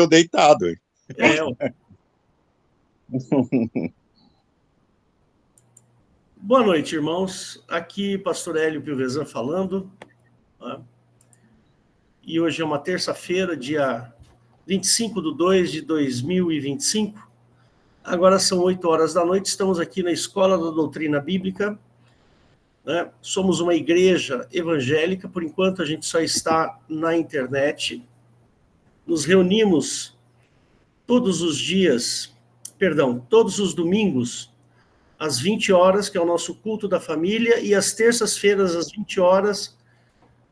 eu deitado. Boa noite, irmãos. Aqui, pastor Hélio Piovesan falando. E hoje é uma terça-feira, dia 25/2/2025. Agora são 8 horas da noite, estamos aqui na Escola da Doutrina Bíblica. Somos uma igreja evangélica, por enquanto a gente só está na internet. Nos reunimos todos os domingos, às 20 horas, que é o nosso culto da família, e às terças-feiras, às 20 horas,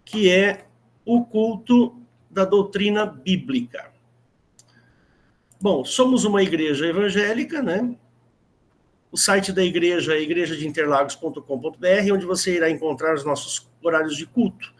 que é o culto da doutrina bíblica. Bom, somos uma igreja evangélica, né? O site da igreja é igrejadeinterlagos.com.br, onde você irá encontrar os nossos horários de culto.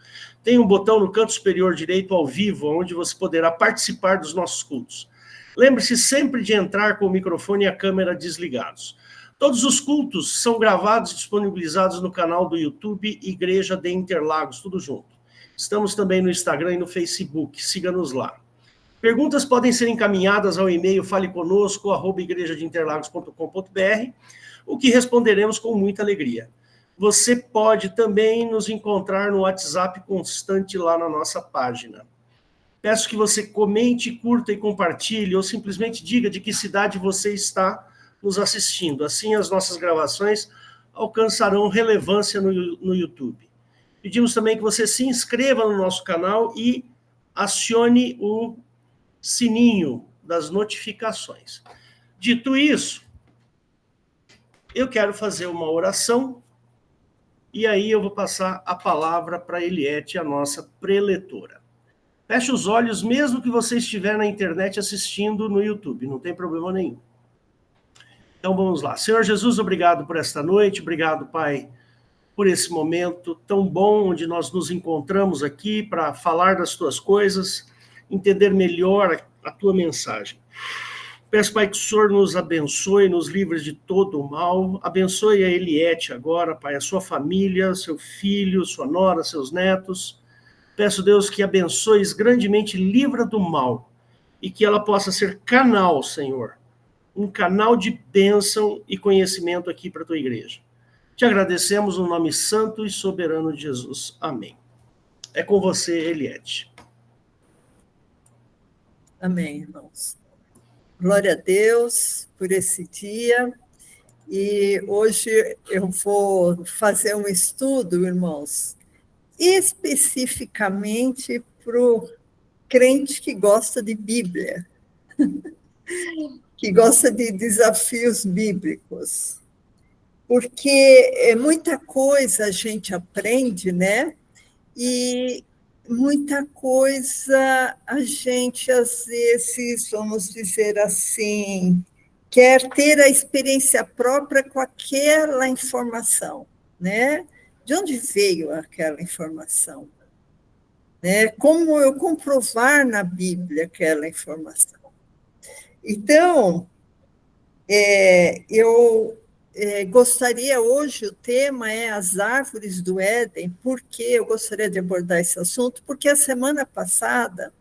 Tem um botão no canto superior direito ao vivo, onde você poderá participar dos nossos cultos. Lembre-se sempre de entrar com o microfone e a câmera desligados. Todos os cultos são gravados e disponibilizados no canal do YouTube Igreja de Interlagos, tudo junto. Estamos também no Instagram e no Facebook, siga-nos lá. Perguntas podem ser encaminhadas ao e-mail faleconosco@igrejadeinterlagos.com.br, o que responderemos com muita alegria. Você pode também nos encontrar no WhatsApp constante lá na nossa página. Peço que você comente, curta e compartilhe, ou simplesmente diga de que cidade você está nos assistindo. Assim, as nossas gravações alcançarão relevância no YouTube. Pedimos também que você se inscreva no nosso canal e acione o sininho das notificações. Dito isso, eu quero fazer uma oração e aí eu vou passar a palavra para Eliette, a nossa preletora. Feche os olhos, mesmo que você estiver na internet assistindo no YouTube, não tem problema nenhum. Então vamos lá. Senhor Jesus, obrigado por esta noite, obrigado, Pai, por esse momento tão bom, onde nós nos encontramos aqui para falar das Tuas coisas, entender melhor a Tua mensagem. Peço, Pai, que o Senhor nos abençoe, nos livre de todo o mal. Abençoe a Eliette agora, Pai, a sua família, seu filho, sua nora, seus netos. Peço, Deus, que abençoes grandemente, livra do mal, e que ela possa ser canal, Senhor, um canal de bênção e conhecimento aqui para a Tua igreja. Te agradecemos no nome santo e soberano de Jesus. Amém. É com você, Eliette. Amém, irmãos. Glória a Deus por esse dia. E hoje eu vou fazer um estudo, irmãos, especificamente para o crente que gosta de Bíblia, que gosta de desafios bíblicos. Porque muita coisa a gente aprende, né? E muita coisa a gente, às vezes, vamos dizer assim, quer ter a experiência própria com aquela informação, né? De onde veio aquela informação? Né? Como eu comprovar na Bíblia aquela informação? Então, eu gostaria hoje, o tema é as árvores do Éden. Por que eu gostaria de abordar esse assunto? Porque a semana passada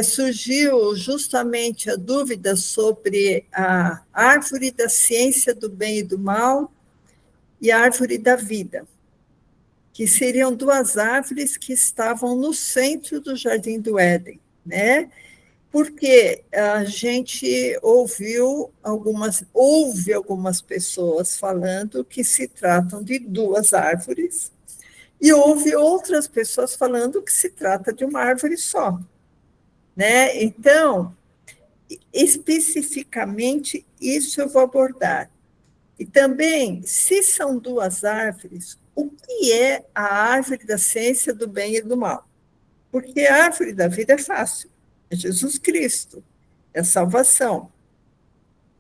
surgiu justamente a dúvida sobre a árvore da ciência do bem e do mal e a árvore da vida, que seriam duas árvores que estavam no centro do Jardim do Éden, né? Porque a gente ouve algumas pessoas falando que se tratam de duas árvores, e ouve outras pessoas falando que se trata de uma árvore só, né? Então, especificamente, isso eu vou abordar. E também, se são duas árvores, o que é a árvore da ciência do bem e do mal? Porque a árvore da vida é fácil. É Jesus Cristo, é a salvação,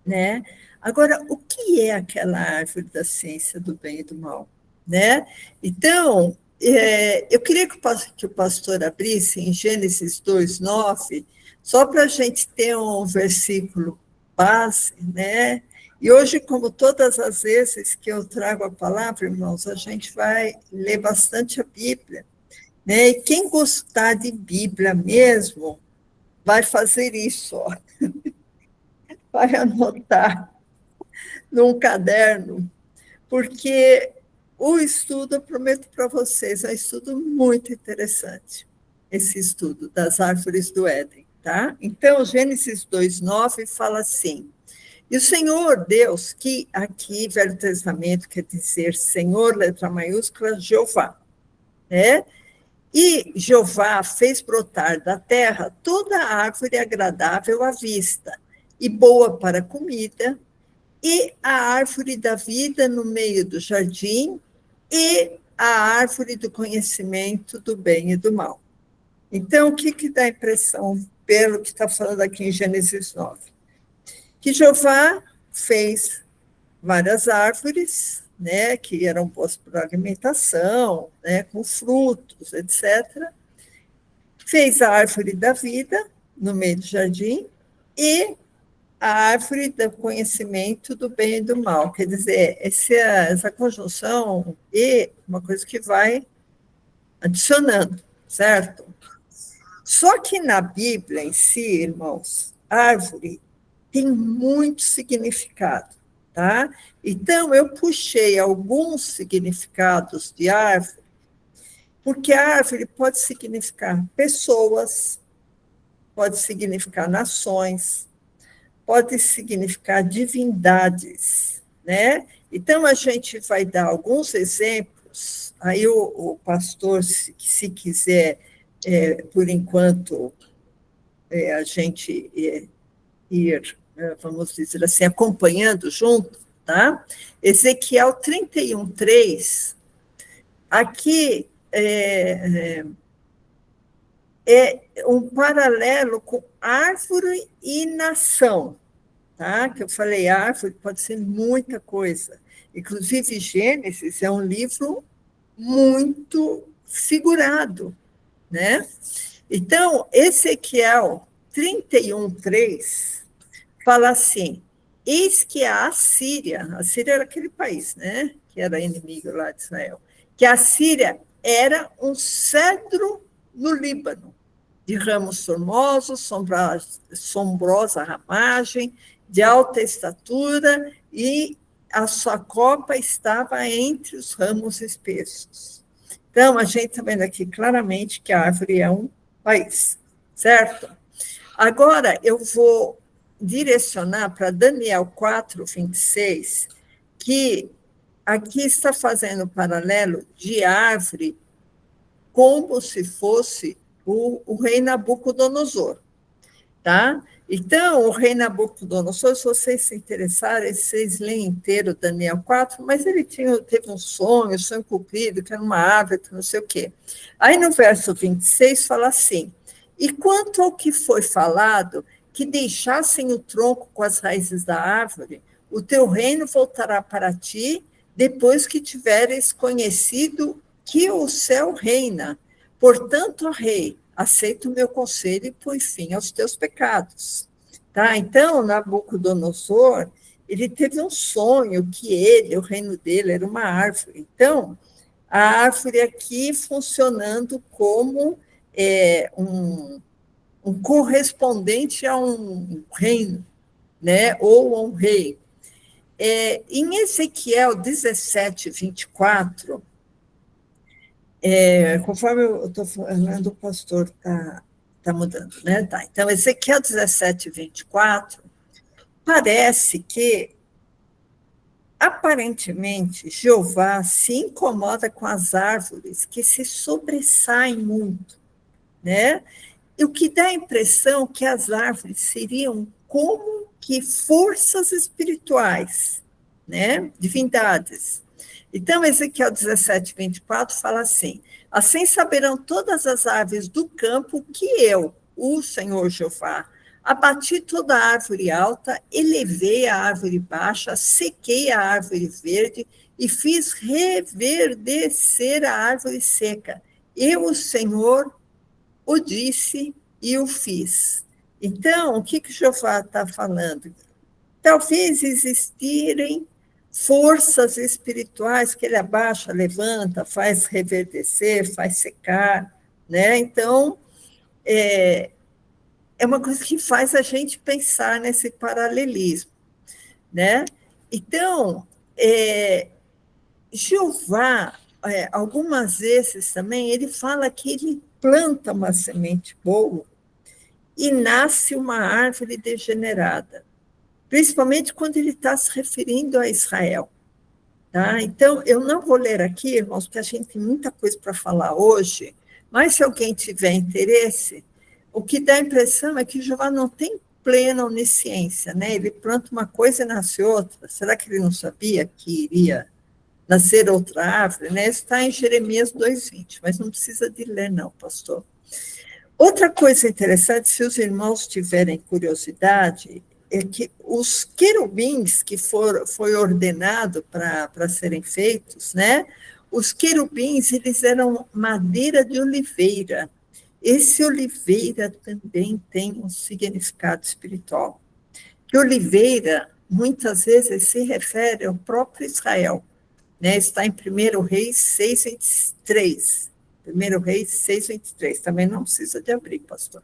né? Agora, o que é aquela árvore da ciência do bem e do mal, né? Então, eu queria que o pastor abrisse em Gênesis 2:9, só para a gente ter um versículo base, né? E hoje, como todas as vezes que eu trago a palavra, irmãos, a gente vai ler bastante a Bíblia, né? E quem gostar de Bíblia mesmo, vai fazer isso, ó. Vai anotar num caderno, porque o estudo, eu prometo para vocês, é um estudo muito interessante, esse estudo das árvores do Éden, tá? Então, Gênesis 2:9 fala assim: e o Senhor Deus, que aqui, Velho Testamento, quer dizer Senhor, letra maiúscula, Jeová, né? E Jeová fez brotar da terra toda árvore agradável à vista e boa para comida, e a árvore da vida no meio do jardim, e a árvore do conhecimento do bem e do mal. Então, o que dá a impressão, pelo que está falando aqui em Gênesis 9? Que Jeová fez várias árvores, né, que eram boas para alimentação, né, com frutos, etc. Fez a árvore da vida no meio do jardim e a árvore do conhecimento do bem e do mal. Quer dizer, essa conjunção e uma coisa que vai adicionando, certo? Só que na Bíblia em si, irmãos, árvore tem muito significado, tá? Então, eu puxei alguns significados de árvore, porque a árvore pode significar pessoas, pode significar nações, pode significar divindades, né? Então, a gente vai dar alguns exemplos, aí o pastor, se quiser, por enquanto, a gente ir, vamos dizer assim, acompanhando junto, tá? Ezequiel 31:3, aqui é um paralelo com árvore e nação, tá? Que eu falei, árvore pode ser muita coisa. Inclusive, Gênesis é um livro muito figurado, né? Então, Ezequiel 31:3 fala assim: eis que a Síria era aquele país, né? Que era inimigo lá de Israel, que a Síria era um cedro no Líbano, de ramos formosos, sombrosa ramagem, de alta estatura, e a sua copa estava entre os ramos espessos. Então, a gente está vendo aqui claramente que a árvore é um país, certo? Agora, eu vou direcionar para Daniel 4:26, que aqui está fazendo um paralelo de árvore como se fosse o rei Nabucodonosor, tá? Então, o rei Nabucodonosor, se vocês se interessarem, vocês leem inteiro Daniel 4, mas ele teve um sonho cumprido, que era uma árvore, que não sei o quê. Aí, no verso 26, fala assim: e quanto ao que foi falado, que deixassem o tronco com as raízes da árvore, o teu reino voltará para ti, depois que tiveres conhecido que o céu reina. Portanto, ó rei, aceita o meu conselho e põe fim aos teus pecados. Tá? Então, Nabucodonosor, ele teve um sonho que o reino dele, era uma árvore. Então, a árvore aqui funcionando como um correspondente a um reino, né? Ou a um rei. Em Ezequiel 17:24, conforme eu estou falando, o pastor está mudando, né? Tá. Então, Ezequiel 17:24, parece que, aparentemente, Jeová se incomoda com as árvores que se sobressaem muito, né? E o que dá a impressão que as árvores seriam como que forças espirituais, né? Divindades. Então, Ezequiel 17:24 fala assim: assim saberão todas as aves do campo que eu, o Senhor Jeová, abati toda a árvore alta, elevei a árvore baixa, sequei a árvore verde e fiz reverdecer a árvore seca. Eu, o Senhor, o disse e o fiz. Então, o que Jeová está falando? Talvez existirem forças espirituais que ele abaixa, levanta, faz reverdecer, faz secar, né? Então, é uma coisa que faz a gente pensar nesse paralelismo, né? Então, Jeová, algumas vezes também, ele fala que ele planta uma semente boa e nasce uma árvore degenerada, principalmente quando ele está se referindo a Israel. Tá? Então, eu não vou ler aqui, irmãos, porque a gente tem muita coisa para falar hoje, mas se alguém tiver interesse, o que dá a impressão é que Jeová não tem plena onisciência, né? Ele planta uma coisa e nasce outra. Será que ele não sabia que iria nascer outra árvore? Né? Está em Jeremias 2:20, mas não precisa de ler, não, pastor. Outra coisa interessante, se os irmãos tiverem curiosidade, é que os querubins que foi ordenado para serem feitos, né? Os querubins, eles eram madeira de oliveira. Esse oliveira também tem um significado espiritual. Que oliveira, muitas vezes, se refere ao próprio Israel, né? Está em 1 Reis 6:23. 1 Reis 6:23. Também não precisa de abrir, pastor.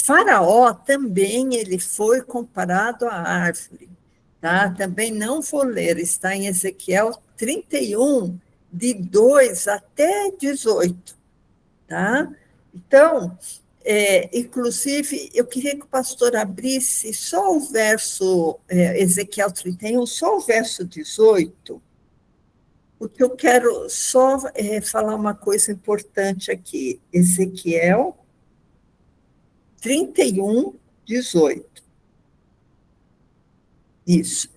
Faraó também ele foi comparado à árvore, tá? Também não vou ler, está em Ezequiel 31, de 2 até 18, tá? Então, inclusive, eu queria que o pastor abrisse só o verso, Ezequiel 31, só o verso 18, porque eu quero só falar uma coisa importante aqui. Ezequiel 31, 18. Isso.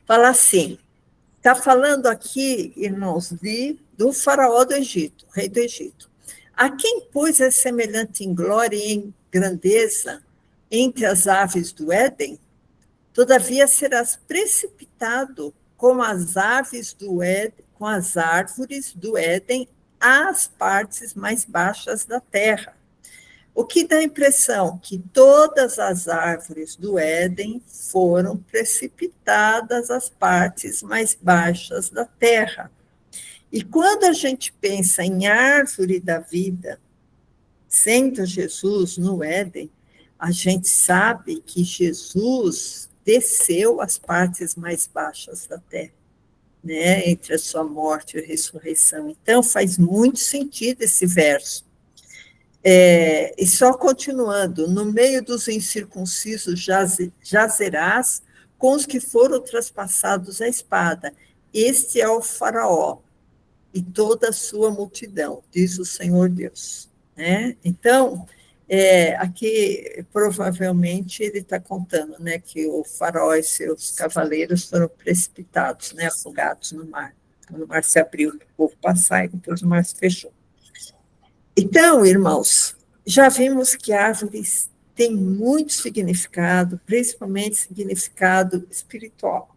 Fala assim, está falando aqui, irmãos, do faraó do Egito, rei do Egito. A quem, pois, é semelhante em glória e em grandeza entre as aves do Éden? Todavia serás precipitado com as aves do Éden, com as árvores do Éden às partes mais baixas da terra. O que dá a impressão que todas as árvores do Éden foram precipitadas às partes mais baixas da terra. E quando a gente pensa em árvore da vida, sendo Jesus no Éden, a gente sabe que Jesus desceu às partes mais baixas da terra, né, entre a sua morte e a ressurreição. Então, faz muito sentido esse verso. E só continuando, no meio dos incircuncisos jazerás com os que foram traspassados à espada. Este é o faraó e toda a sua multidão, diz o Senhor Deus. Né? Então, aqui provavelmente ele está contando, né, que o faraó e seus cavaleiros foram precipitados, né, afogados no mar. Quando o mar se abriu, o povo passar e depois o mar se fechou. Então, irmãos, já vimos que árvores têm muito significado, principalmente significado espiritual.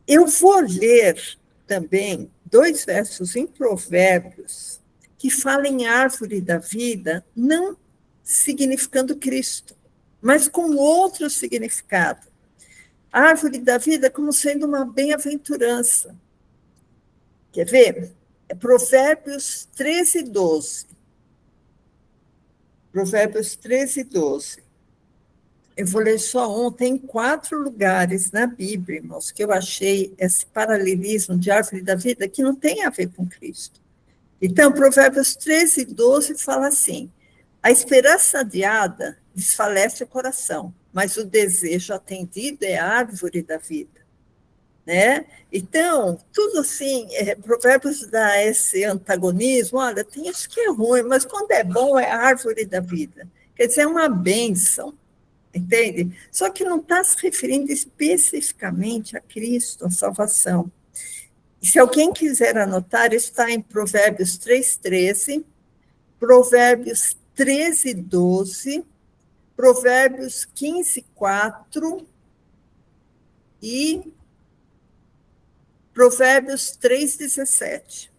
Eu vou ler também 2 versos em Provérbios que falam em árvore da vida, não significando Cristo, mas com outro significado. Árvore da vida como sendo uma bem-aventurança. Quer ver? Provérbios 13:12. Provérbios 13:12. Eu vou ler só ontem, em 4 lugares na Bíblia, irmãos, que eu achei esse paralelismo de árvore da vida que não tem a ver com Cristo. Então, Provérbios 13:12 fala assim: a esperança adiada desfalece o coração, mas o desejo atendido é a árvore da vida. Né? Então, tudo assim, Provérbios dá esse antagonismo, olha, tem isso que é ruim, mas quando é bom é a árvore da vida. Quer dizer, é uma bênção, entende? Só que não está se referindo especificamente a Cristo, a salvação. E se alguém quiser anotar, está em Provérbios 3:13, Provérbios 13:12, Provérbios 15:4 e Provérbios 3:17,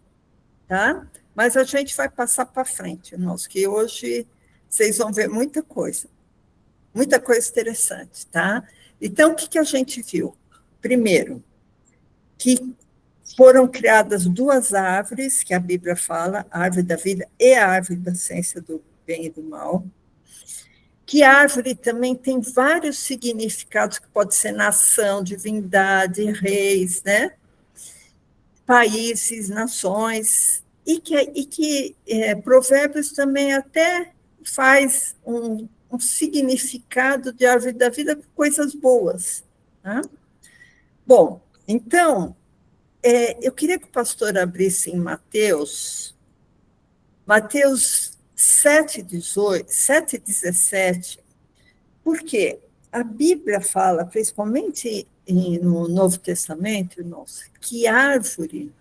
tá? Mas a gente vai passar para frente, irmãos, que hoje vocês vão ver muita coisa interessante, tá? Então, o que a gente viu? Primeiro, que foram criadas duas árvores, que a Bíblia fala, a árvore da vida e a árvore da ciência do bem e do mal, que a árvore também tem vários significados, que pode ser nação, divindade, reis, né? Países, nações, e que Provérbios também até faz um significado de árvore da vida com coisas boas. Tá? Bom, então, eu queria que o pastor abrisse em Mateus 7:18, 7:17, porque a Bíblia fala, principalmente no Novo Testamento, irmãos, que árvore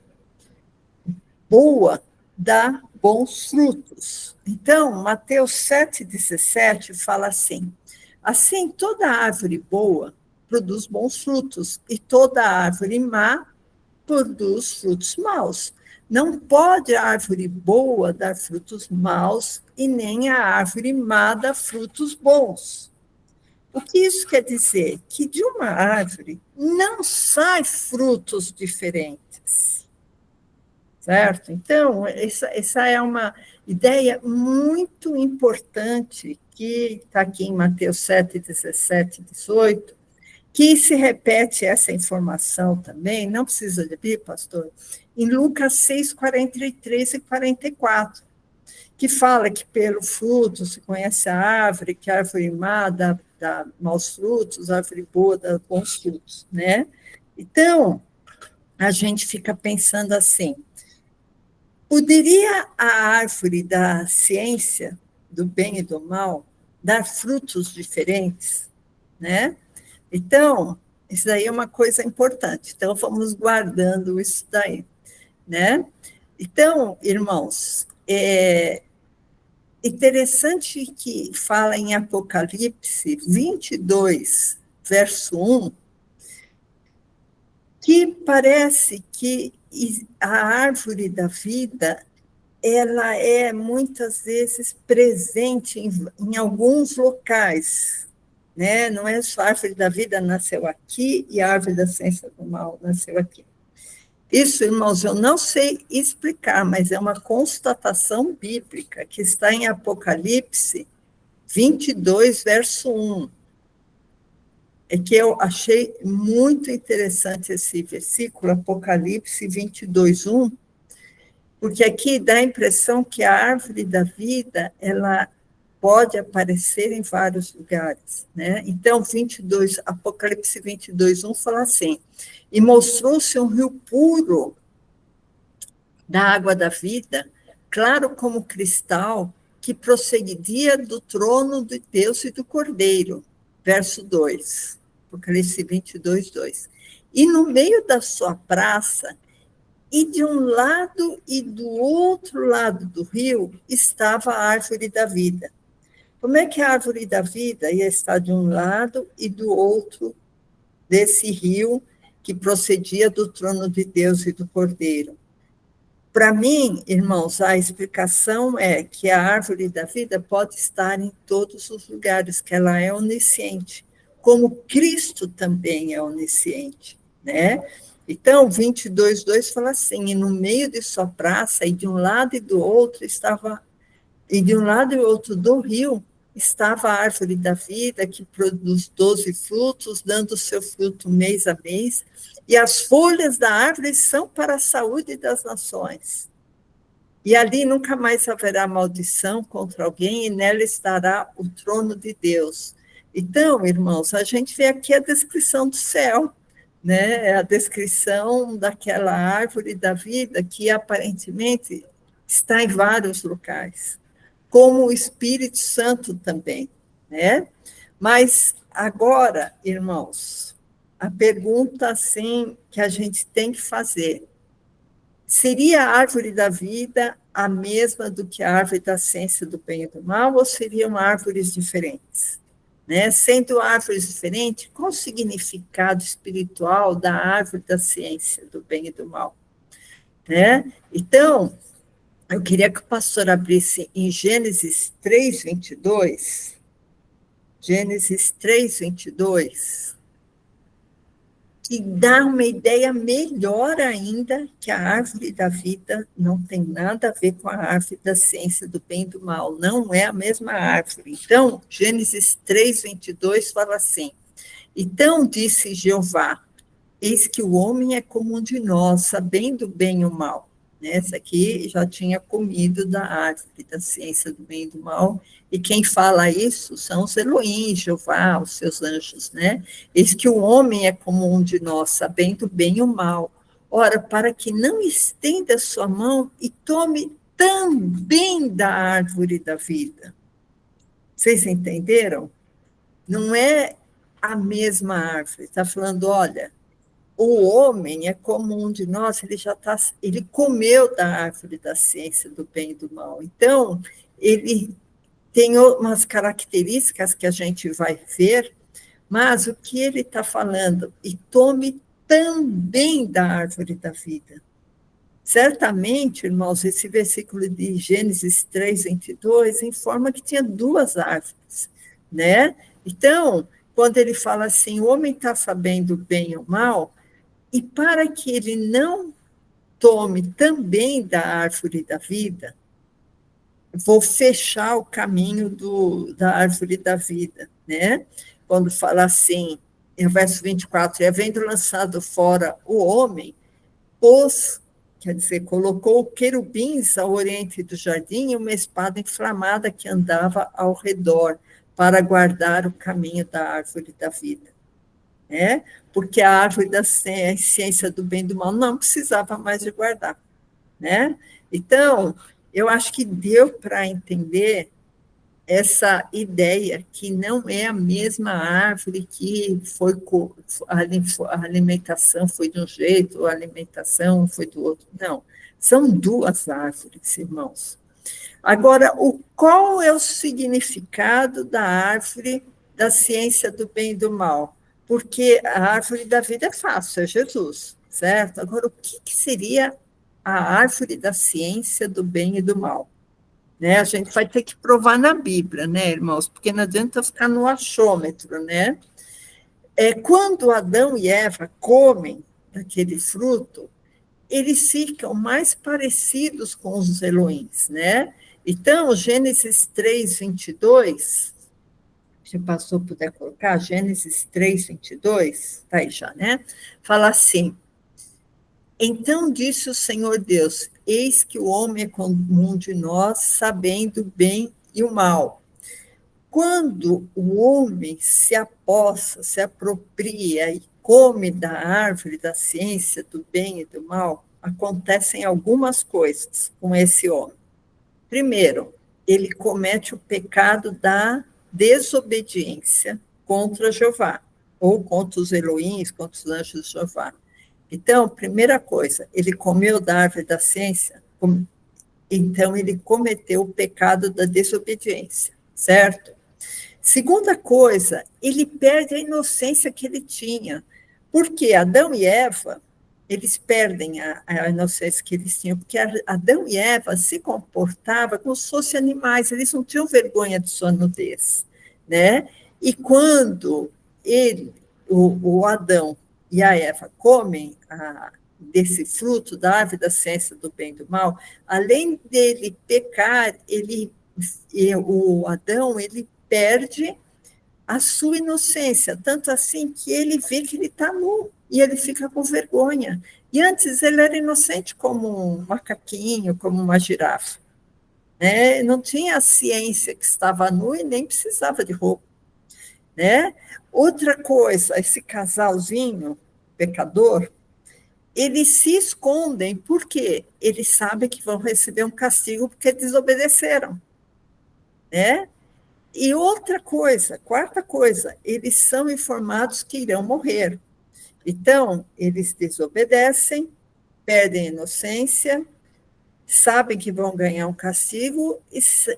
boa dá bons frutos. Então, Mateus 7:17 fala assim, toda árvore boa produz bons frutos, e toda árvore má produz frutos maus. Não pode a árvore boa dar frutos maus, e nem a árvore má dar frutos bons. O que isso quer dizer? Que de uma árvore não sai frutos diferentes. Certo? Então, essa é uma ideia muito importante que está aqui em Mateus 7:17 e 18, que se repete essa informação também, não precisa de Bíblia, pastor, em Lucas 6:43 e 44, que fala que pelo fruto se conhece a árvore, que a árvore má dá maus frutos, a árvore boa dá bons frutos, né? Então, a gente fica pensando assim, poderia a árvore da ciência, do bem e do mal, dar frutos diferentes, né? Então, isso daí é uma coisa importante. Então, vamos guardando isso daí, né? Então, irmãos, é interessante que fala em Apocalipse 22, verso 1, que parece que a árvore da vida, ela é muitas vezes presente em alguns locais, né? Não é só a árvore da vida nasceu aqui e a árvore da ciência do mal nasceu aqui. Isso, irmãos, eu não sei explicar, mas é uma constatação bíblica que está em Apocalipse 22, verso 1. É que eu achei muito interessante esse versículo, Apocalipse 22, 1, porque aqui dá a impressão que a árvore da vida, ela pode aparecer em vários lugares, né? Então, Apocalipse 22, 1 fala assim, e mostrou-se um rio puro da água da vida, claro como cristal, que procedia do trono de Deus e do Cordeiro. Verso 2, Apocalipse 22, 2. E no meio da sua praça, e de um lado e do outro lado do rio, estava a árvore da vida. Como é que a árvore da vida ia estar de um lado e do outro desse rio que procedia do trono de Deus e do Cordeiro? Para mim, irmãos, a explicação é que a árvore da vida pode estar em todos os lugares, que ela é onisciente, como Cristo também é onisciente, né? Então, 22, 2 fala assim, e no meio de sua praça, e de um lado e do outro do rio, estava a árvore da vida, que produz 12 frutos, dando seu fruto mês a mês, e as folhas da árvore são para a saúde das nações. E ali nunca mais haverá maldição contra alguém, e nela estará o trono de Deus. Então, irmãos, a gente vê aqui a descrição do céu, né? A descrição daquela árvore da vida que aparentemente está em vários locais, como o Espírito Santo também, né? Mas agora, irmãos, a pergunta assim que a gente tem que fazer: seria a árvore da vida a mesma do que a árvore da ciência do bem e do mal, ou seriam árvores diferentes? Né? Sendo árvores diferentes, qual o significado espiritual da árvore da ciência do bem e do mal? Né? Então, eu queria que o pastor abrisse em Gênesis 3, 22. Gênesis 3, 22. que dá uma ideia melhor ainda que a árvore da vida não tem nada a ver com a árvore da ciência do bem e do mal, não é a mesma árvore. Então, Gênesis 3:22 fala assim: então disse Jeová, eis que o homem é como um de nós, sabendo o bem e o mal. Essa aqui já tinha comido da árvore da ciência do bem e do mal, e quem fala isso são os Elohim, Jeová, os seus anjos, né? Eis que o homem é como um de nós, sabendo o bem e o mal. Ora, para que não estenda sua mão e tome também da árvore da vida. Vocês entenderam? Não é a mesma árvore. Está falando, olha, o homem é como um de nós, ele comeu da árvore da ciência do bem e do mal. Então, ele tem umas características que a gente vai ver, mas o que ele está falando? E tome também da árvore da vida. Certamente, irmãos, esse versículo de Gênesis 3:22 informa que tinha duas árvores, né? Então, quando ele fala assim, o homem está sabendo o bem e o mal, e para que ele não tome também da árvore da vida, vou fechar o caminho da árvore da vida, né? Quando fala assim, no verso 24, e havendo lançado fora o homem, quer dizer, colocou querubins ao oriente do jardim e uma espada inflamada que andava ao redor para guardar o caminho da árvore da vida. Né? Porque a árvore da ciência do bem e do mal não precisava mais de guardar. Né? Então, eu acho que deu para entender essa ideia que não é a mesma árvore que a alimentação foi de um jeito, a alimentação foi do outro. Não, são duas árvores, irmãos. Agora, qual é o significado da árvore da ciência do bem e do mal? Porque a árvore da vida é fácil, é Jesus, certo? Agora, o que seria a árvore da ciência do bem e do mal? Né? A gente vai ter que provar na Bíblia, né, irmãos? Porque não adianta ficar no achômetro, né? Quando Adão e Eva comem daquele fruto, eles ficam mais parecidos com os Elohims, né? Então, Gênesis 3:22, se o pastor puder colocar, Gênesis 3:22, está aí já, né? Fala assim, então disse o Senhor Deus, eis que o homem é como um de nós, sabendo o bem e o mal. Quando o homem se apossa, se apropria e come da árvore da ciência do bem e do mal, acontecem algumas coisas com esse homem. Primeiro, ele comete o pecado da desobediência contra Jeová, ou contra os Elohims, contra os anjos de Jeová. Então, primeira coisa, ele comeu da árvore da ciência, então ele cometeu o pecado da desobediência, certo? Segunda coisa, ele perde a inocência que ele tinha, porque Adão e Eva, eles perdem a inocência que eles tinham, porque Adão e Eva se comportavam como se fossem animais, eles não tinham vergonha de sua nudez, né? E quando o Adão e a Eva comem desse fruto da árvore da ciência do bem e do mal, além dele pecar, o Adão, ele perde a sua inocência, tanto assim que ele vê que ele está nu, e ele fica com vergonha. E antes ele era inocente como um macaquinho, como uma girafa. Né? Não tinha a ciência que estava nu e nem precisava de roupa. Né? Outra coisa, esse casalzinho pecador, eles se escondem, porque eles sabem que vão receber um castigo porque desobedeceram. Né? E outra coisa, quarta coisa, eles são informados que irão morrer. Então, eles desobedecem, perdem a inocência, sabem que vão ganhar um castigo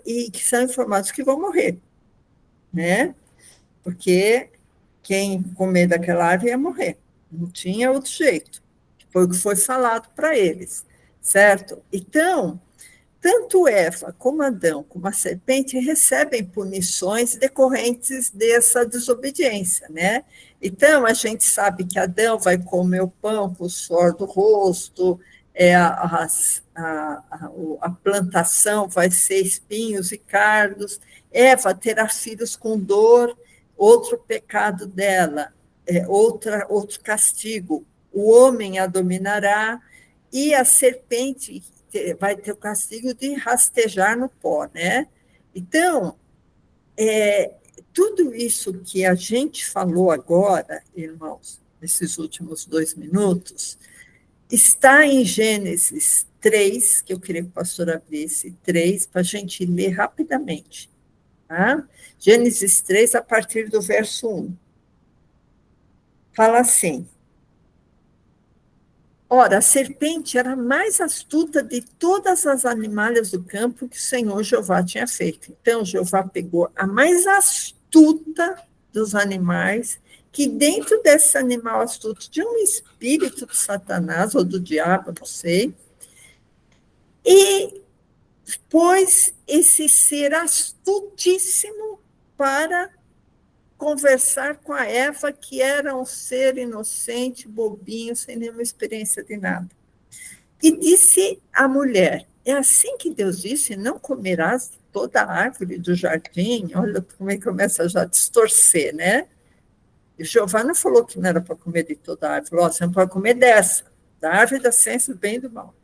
e que são informados que vão morrer. Né? Porque quem comer daquela árvore ia morrer. Não tinha outro jeito. Foi o que foi falado para eles, certo? Então, tanto Eva como Adão, como a serpente, recebem punições decorrentes dessa desobediência, né? Então, a gente sabe que Adão vai comer o pão com o suor do rosto, a plantação vai ser espinhos e cardos, Eva terá filhos com dor, outro pecado dela, outro castigo, o homem a dominará, e a serpente vai ter o castigo de rastejar no pó, né? Então, tudo isso que a gente falou agora, irmãos, nesses últimos 2 minutos, está em Gênesis 3, que eu queria que o pastor abrisse 3, para a gente ler rapidamente. Tá? Gênesis 3, a partir do verso 1. Fala assim: ora, a serpente era a mais astuta de todas as animalhas do campo que o Senhor Jeová tinha feito. Então, Jeová pegou a mais astuta dos animais, que dentro desse animal astuto tinha um espírito de Satanás, ou do diabo, não sei, e pôs esse ser astutíssimo para conversar com a Eva, que era um ser inocente, bobinho, sem nenhuma experiência de nada. E disse à mulher: é assim que Deus disse, não comerás toda a árvore do jardim? Olha como é que começa já a distorcer, né? E Jeová não falou que não era para comer de toda a árvore, falou: você não pode comer dessa, da árvore da ciência do bem e do mal.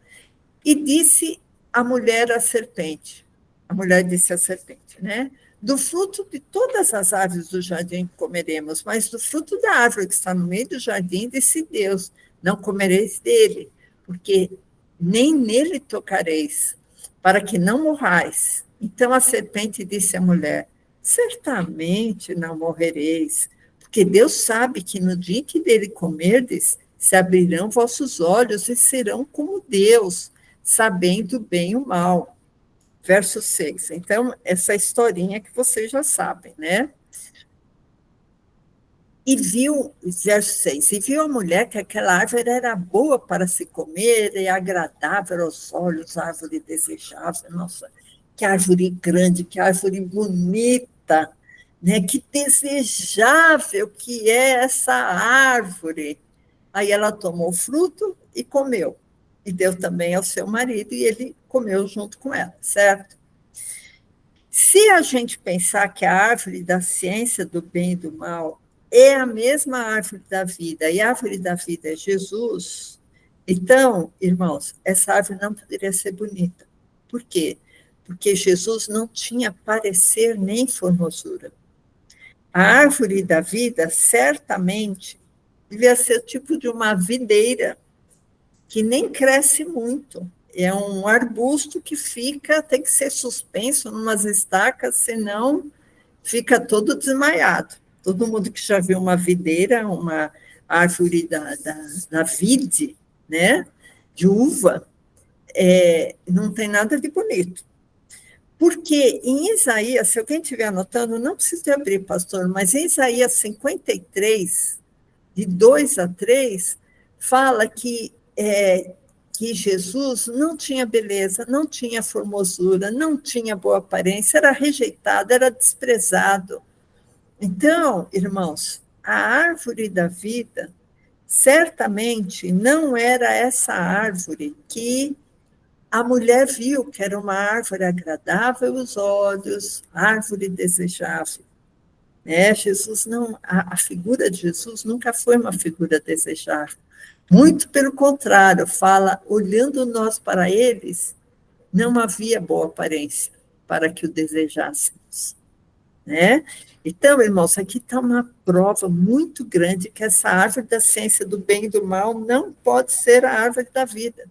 E disse a mulher à serpente, a mulher disse à serpente, né? Do fruto de todas as árvores do jardim comeremos, mas do fruto da árvore que está no meio do jardim, disse Deus: não comereis dele, porque nem nele tocareis, para que não morrais. Então a serpente disse à mulher: certamente não morrereis, porque Deus sabe que no dia em que dele comerdes, se abrirão vossos olhos e serão como Deus, sabendo o bem e o mal. Verso 6. Então, essa historinha que vocês já sabem, né? E viu, verso 6, e viu a mulher que aquela árvore era boa para se comer e agradável aos olhos, árvore desejável. Nossa, que árvore grande, que árvore bonita, né? Que desejável que é essa árvore. Aí ela tomou o fruto e comeu. E deu também ao seu marido, e ele comeu junto com ela, certo? Se a gente pensar que a árvore da ciência do bem e do mal é a mesma árvore da vida, e a árvore da vida é Jesus, então, irmãos, essa árvore não poderia ser bonita. Por quê? Porque Jesus não tinha parecer nem formosura. A árvore da vida, certamente, devia ser tipo de uma videira, que nem cresce muito. É um arbusto que tem que ser suspenso em umas estacas, senão fica todo desmaiado. Todo mundo que já viu uma videira, uma árvore da vide, né, de uva, não tem nada de bonito. Porque em Isaías, se alguém estiver anotando, não precisa abrir, pastor, mas em Isaías 53, de 2 a 3, fala que Jesus não tinha beleza, não tinha formosura, não tinha boa aparência, era rejeitado, era desprezado. Então, irmãos, a árvore da vida certamente não era essa árvore que a mulher viu, que era uma árvore agradável aos olhos, árvore desejável. Jesus não, a figura de Jesus nunca foi uma figura desejável. Muito pelo contrário, fala, olhando nós para eles, não havia boa aparência para que o desejássemos. Né? Então, irmãos, aqui está uma prova muito grande que essa árvore da ciência do bem e do mal não pode ser a árvore da vida.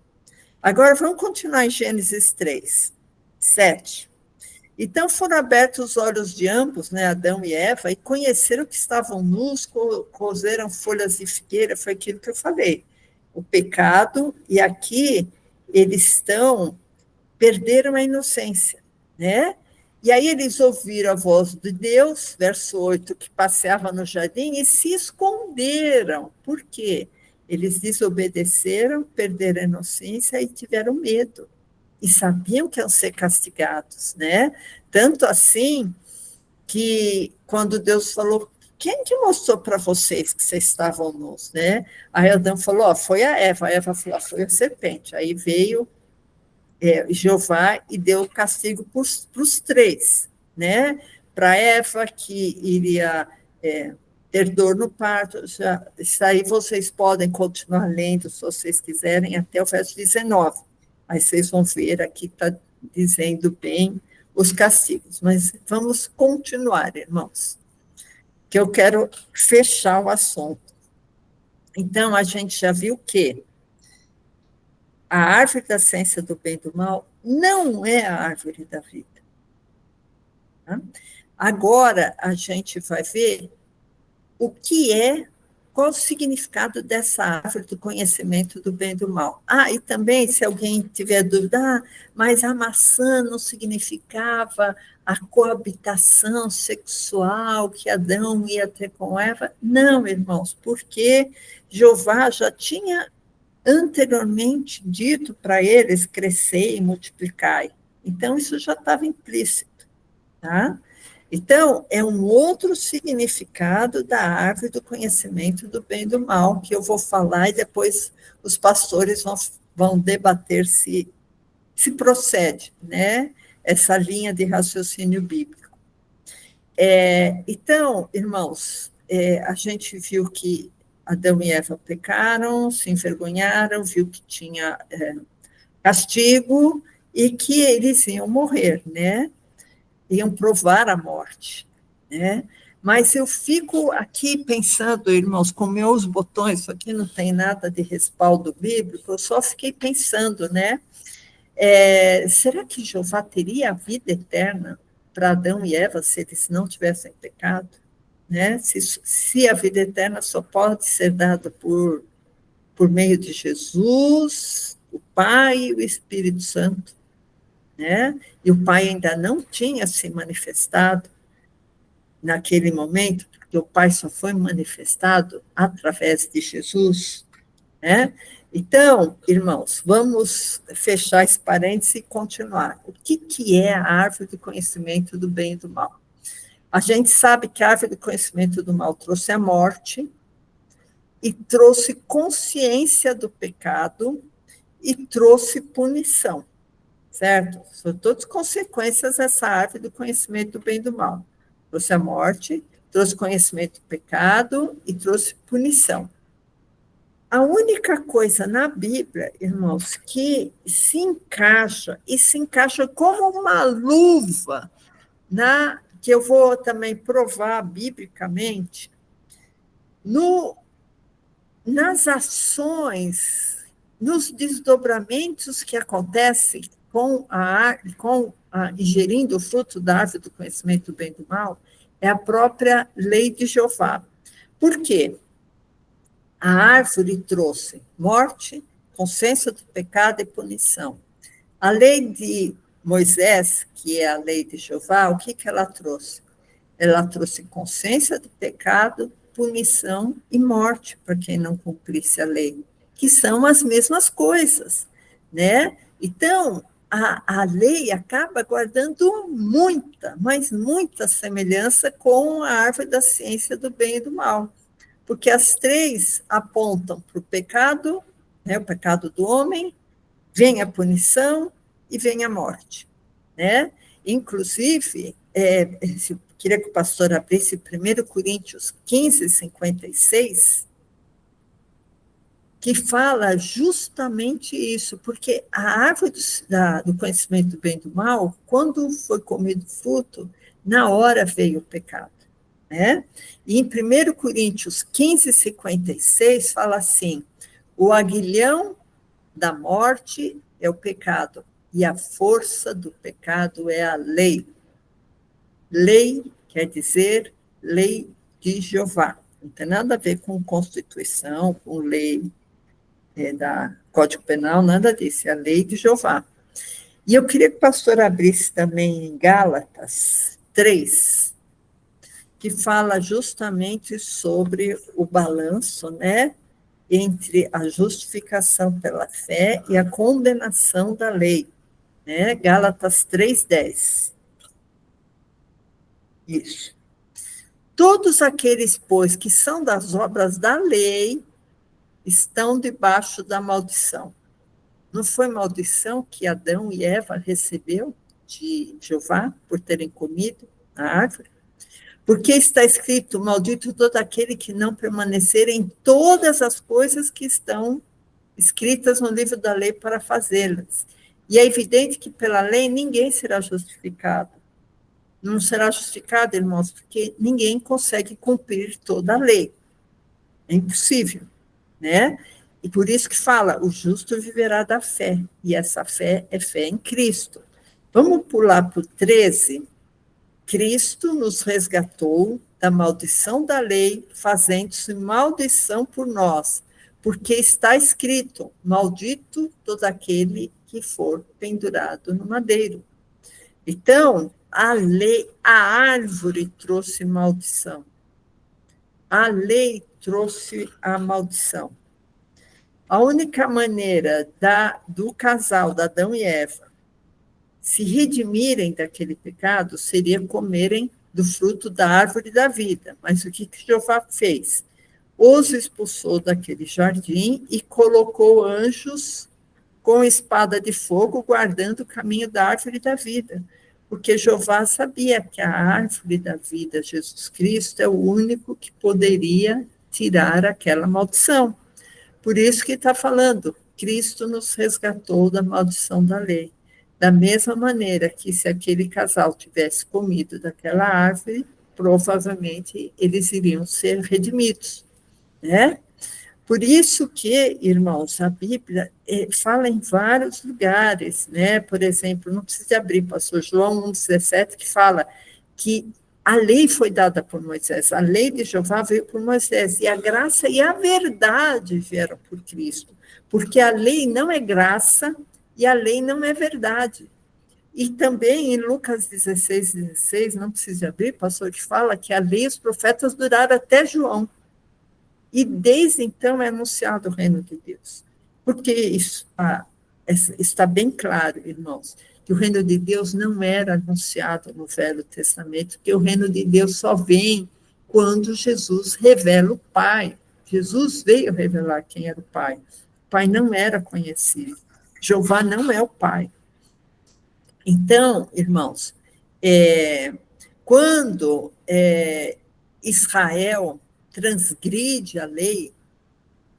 Agora, vamos continuar em Gênesis 3, 7. Então foram abertos os olhos de ambos, né, Adão e Eva, e conheceram que estavam nus, coseram folhas de figueira, foi aquilo que eu falei. O pecado, e aqui eles perderam a inocência, né? E aí eles ouviram a voz de Deus, verso 8, que passeava no jardim, e se esconderam. Por quê? Eles desobedeceram, perderam a inocência e tiveram medo. e sabiam que iam ser castigados, né? Tanto assim que quando Deus falou, quem que mostrou para vocês que vocês estavam nus, né? Aí Adão falou, foi a Eva falou, foi a serpente. Aí veio Jeová e deu castigo para os três, né? Para Eva, que iria ter dor no parto, já, isso aí vocês podem continuar lendo, se vocês quiserem, até o verso 19. Aí vocês vão ver aqui, está dizendo bem os castigos. Mas vamos continuar, irmãos, que eu quero fechar o assunto. Então, a gente já viu que a árvore da ciência do bem e do mal não é a árvore da vida. Tá? Agora, a gente vai ver o que é, qual o significado dessa árvore do conhecimento do bem e do mal. E também, se alguém tiver dúvida, mas a maçã não significava a coabitação sexual que Adão ia ter com Eva? Não, irmãos, porque Jeová já tinha anteriormente dito para eles crescer e multiplicar. Então, isso já estava implícito, tá? Então, é um outro significado da árvore do conhecimento do bem e do mal, que eu vou falar e depois os pastores vão debater se procede, né? Essa linha de raciocínio bíblico. Então, irmãos, a gente viu que Adão e Eva pecaram, se envergonharam, viu que tinha castigo e que eles iam morrer, né? Iam provar a morte, né? Mas eu fico aqui pensando, irmãos, com meus botões, isso aqui não tem nada de respaldo bíblico, eu só fiquei pensando, né? Será que Jeová teria a vida eterna para Adão e Eva se eles não tivessem pecado? Né? Se a vida eterna só pode ser dada por meio de Jesus, o Pai e o Espírito Santo, né? E o Pai ainda não tinha se manifestado naquele momento, porque o Pai só foi manifestado através de Jesus, né? Então, irmãos, vamos fechar esse parênteses e continuar. O que é a árvore do conhecimento do bem e do mal? A gente sabe que a árvore do conhecimento do mal trouxe a morte e trouxe consciência do pecado e trouxe punição, certo? São todas consequências dessa árvore do conhecimento do bem e do mal. Trouxe a morte, trouxe conhecimento do pecado e trouxe punição. A única coisa na Bíblia, irmãos, que se encaixa, e se encaixa como uma luva, que eu vou também provar biblicamente, nas ações, nos desdobramentos que acontecem ingerindo o fruto da árvore do conhecimento do bem e do mal, é a própria lei de Jeová. Por quê? A árvore trouxe morte, consciência do pecado e punição. A lei de Moisés, que é a lei de Jeová, o que ela trouxe? Ela trouxe consciência do pecado, punição e morte para quem não cumprisse a lei, que são as mesmas coisas, né? Então, a lei acaba guardando muita, mas muita semelhança com a árvore da ciência do bem e do mal, porque as três apontam para o pecado, né, o pecado do homem, vem a punição e vem a morte, né? Inclusive, queria que o pastor abrisse 1 Coríntios 15, 56, que fala justamente isso, porque a árvore do conhecimento do bem e do mal, quando foi comido fruto, na hora veio o pecado, né? E em 1 Coríntios 15, 56, fala assim, o aguilhão da morte é o pecado, e a força do pecado é a lei. Lei quer dizer lei de Jeová. Não tem nada a ver com Constituição, com lei da Código Penal, nada disso. É a lei de Jeová. E eu queria que o pastor abrisse também em Gálatas 3, que fala justamente sobre o balanço, né, entre a justificação pela fé e a condenação da lei. né? Gálatas 3:10. Isso. Todos aqueles, pois, que são das obras da lei, estão debaixo da maldição. Não foi maldição que Adão e Eva recebeu de Jeová por terem comido a árvore? Porque está escrito, maldito todo aquele que não permanecer em todas as coisas que estão escritas no livro da lei para fazê-las. E é evidente que pela lei ninguém será justificado. Não será justificado, irmãos, porque ninguém consegue cumprir toda a lei. É impossível, né? E por isso que fala, o justo viverá da fé, e essa fé é fé em Cristo. Vamos pular para o 13. Cristo nos resgatou da maldição da lei, fazendo-se maldição por nós, porque está escrito, maldito todo aquele que for pendurado no madeiro. Então, a lei, a árvore trouxe maldição. A lei trouxe a maldição. A única maneira do casal, da Adão e Eva, se redimirem daquele pecado seria comerem do fruto da árvore da vida. Mas o que Jeová fez? Os expulsou daquele jardim e colocou anjos com espada de fogo guardando o caminho da árvore da vida. Porque Jeová sabia que a árvore da vida, Jesus Cristo, é o único que poderia tirar aquela maldição. Por isso que está falando, Cristo nos resgatou da maldição da lei. Da mesma maneira que se aquele casal tivesse comido daquela árvore, provavelmente eles iriam ser redimidos, né? Por isso que, irmãos, a Bíblia fala em vários lugares, né? Por exemplo, não precisa abrir, pastor João 1,17, que fala que a lei foi dada por Moisés, a lei de Jeová veio por Moisés, e a graça e a verdade vieram por Cristo, porque a lei não é graça e a lei não é verdade. E também em Lucas 16:16, não precisa abrir, pastor, que fala que a lei e os profetas duraram até João. E desde então é anunciado o reino de Deus. Porque isso está bem claro, irmãos, que o reino de Deus não era anunciado no Velho Testamento, que o reino de Deus só vem quando Jesus revela o Pai. Jesus veio revelar quem era o Pai. O Pai não era conhecido. Jeová não é o Pai. Então, irmãos, quando Israel transgride a lei,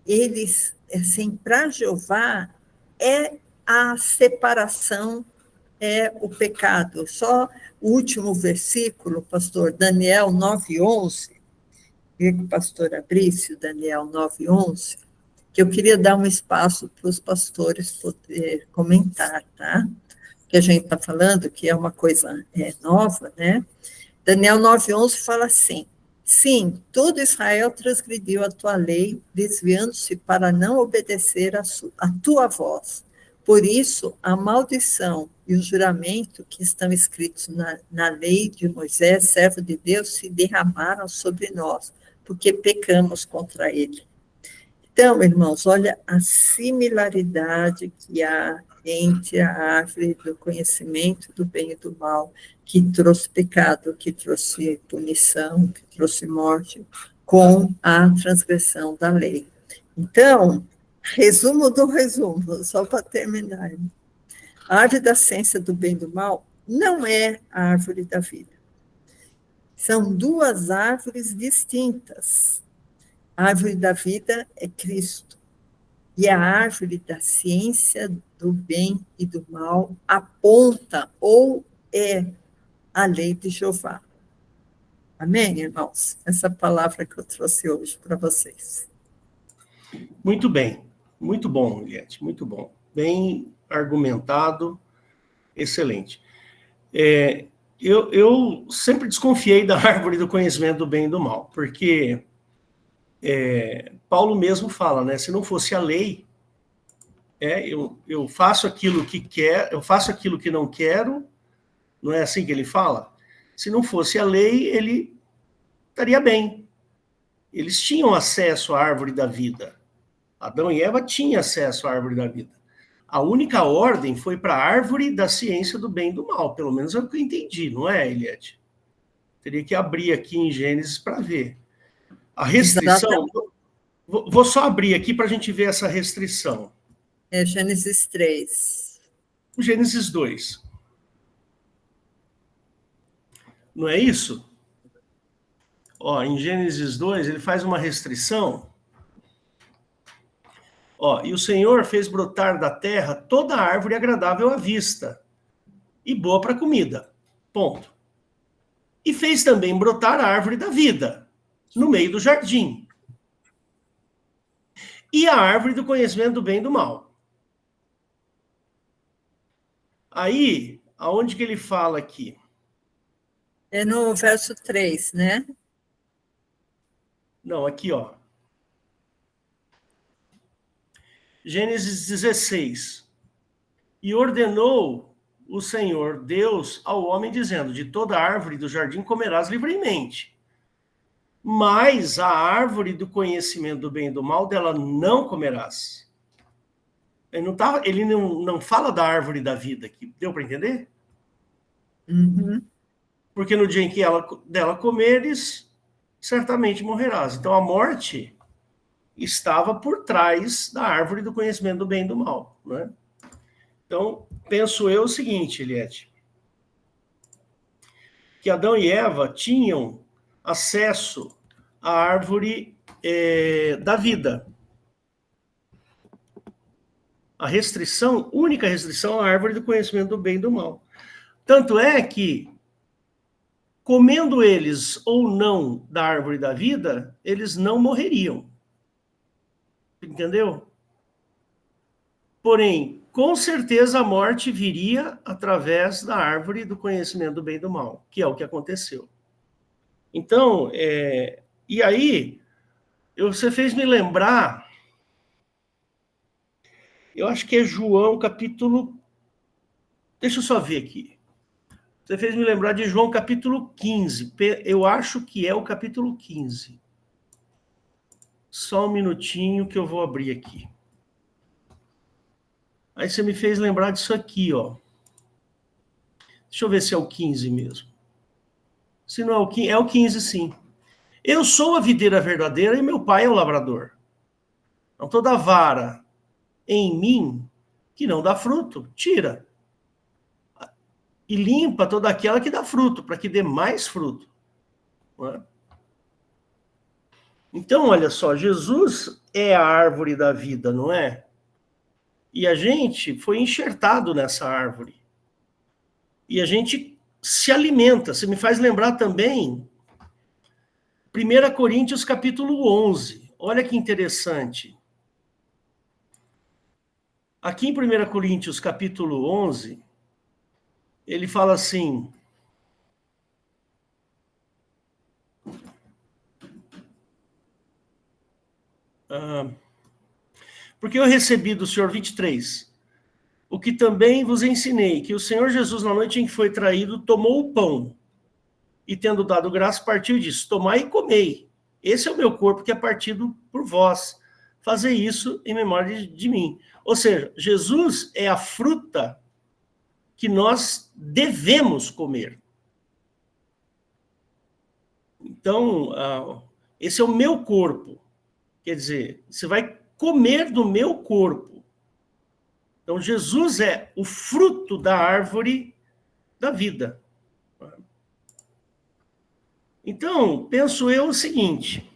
eles, assim, para Jeová, a separação, é o pecado. Só o último versículo, pastor, Daniel 9:11, queria que o pastor abrisse o Daniel 9:11, que eu queria dar um espaço para os pastores poder comentar, tá? Que a gente está falando, que é uma coisa nova, né? Daniel 9:11 fala assim, sim, todo Israel transgrediu a tua lei, desviando-se para não obedecer a tua voz. Por isso, a maldição e o juramento que estão escritos na lei de Moisés, servo de Deus, se derramaram sobre nós, porque pecamos contra ele. Então, irmãos, olha a similaridade que há entre a árvore do conhecimento do bem e do mal, que trouxe pecado, que trouxe punição, que trouxe morte, com a transgressão da lei. Então, resumo do resumo, só para terminar. A árvore da ciência do bem e do mal não é a árvore da vida. São duas árvores distintas. A árvore da vida é Cristo. E a árvore da ciência do bem e do mal aponta ou é a lei de Jeová. Amém, irmãos? Essa palavra que eu trouxe hoje para vocês. Muito bem. Muito bom, Eliette. Muito bom. Bem argumentado. Excelente. Eu sempre desconfiei da árvore do conhecimento do bem e do mal, porque Paulo mesmo fala, né? Se não fosse a lei, eu faço aquilo que quero, eu faço aquilo que não quero, não é assim que ele fala? Se não fosse a lei, ele estaria bem. Eles tinham acesso à árvore da vida. Adão e Eva tinham acesso à árvore da vida. A única ordem foi para a árvore da ciência do bem e do mal, pelo menos é o que eu entendi, não é, Eliette? Teria que abrir aqui em Gênesis para ver. A restrição, vou só abrir aqui para a gente ver essa restrição. É Gênesis 3. Gênesis 2. Não é isso? Ó, em Gênesis 2, ele faz uma restrição. Ó, e o Senhor fez brotar da terra toda árvore agradável à vista e boa para comida. Ponto. E fez também brotar a árvore da vida no meio do jardim. E a árvore do conhecimento do bem e do mal. Aí, aonde que ele fala aqui? É no verso 3, né? Não, aqui, ó. Gênesis 16. E ordenou o Senhor Deus ao homem, dizendo: de toda árvore do jardim comerás livremente, mas a árvore do conhecimento do bem e do mal, dela não comerás. Ele não fala da árvore da vida aqui. Deu para entender? Uhum. Porque no dia em que dela comeres, certamente morrerás. Então a morte estava por trás da árvore do conhecimento do bem e do mal, né? Então, penso eu o seguinte, Eliette, que Adão e Eva tinham acesso à árvore da vida. A restrição, única restrição, à árvore do conhecimento do bem e do mal. Tanto é que, comendo eles ou não da árvore da vida, eles não morreriam. Entendeu? Porém, com certeza a morte viria através da árvore do conhecimento do bem e do mal, que é o que aconteceu. Então, e aí, você fez me lembrar, eu acho que é João capítulo, deixa eu só ver aqui. Você fez me lembrar de João capítulo 15, eu acho que é o capítulo 15. Só um minutinho que eu vou abrir aqui. Aí você me fez lembrar disso aqui, ó. Deixa eu ver se é o 15 mesmo. Se não é o 15, é o 15 sim. Eu sou a videira verdadeira e meu pai é o lavrador. Então toda vara em mim que não dá fruto, tira. E limpa toda aquela que dá fruto, para que dê mais fruto. Não é? Então, olha só, Jesus é a árvore da vida, não é? E a gente foi enxertado nessa árvore. E a gente se alimenta. Você me faz lembrar também 1 Coríntios capítulo 11. Olha que interessante. Aqui em 1 Coríntios capítulo 11, ele fala assim: porque eu recebi do Senhor 23, o que também vos ensinei, que o Senhor Jesus, na noite em que foi traído, tomou o pão, e tendo dado graça, partiu e disse: tomai e comei, esse é o meu corpo que é partido por vós, fazei isso em memória de mim. Ou seja, Jesus é a fruta que nós devemos comer. Então, esse é o meu corpo. Quer dizer, você vai comer do meu corpo. Então, Jesus é o fruto da árvore da vida. Então, penso eu o seguinte,